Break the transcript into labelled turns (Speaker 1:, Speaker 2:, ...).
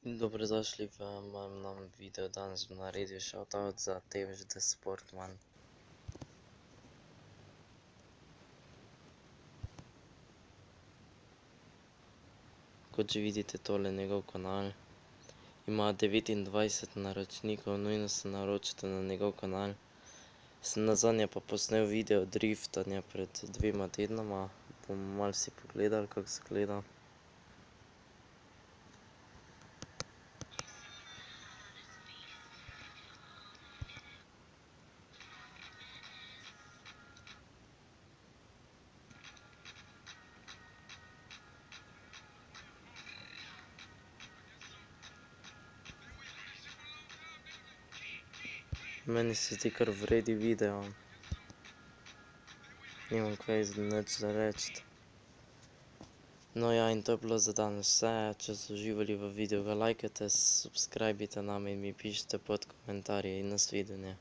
Speaker 1: Dobrodošli v mojem novem videu. Danes bom naredil shoutout za Tevez The Sportman. Kot že vidite, tole je njegov kanal. Ima 29 naročnikov, nujno se naročite na njegov kanal. Sem nazadnje pa posnel video driftanja pred 2 tednoma. Bomo malo si pogledali, kako izgleda. Meni se zdi kar vredi video. Nimam kaj nič za reči. No ja, in to je bilo za danes vse. Če ste uživali v videu, ga lajkajte, subscribite name in mi pišite pod komentarje in nasvidenje.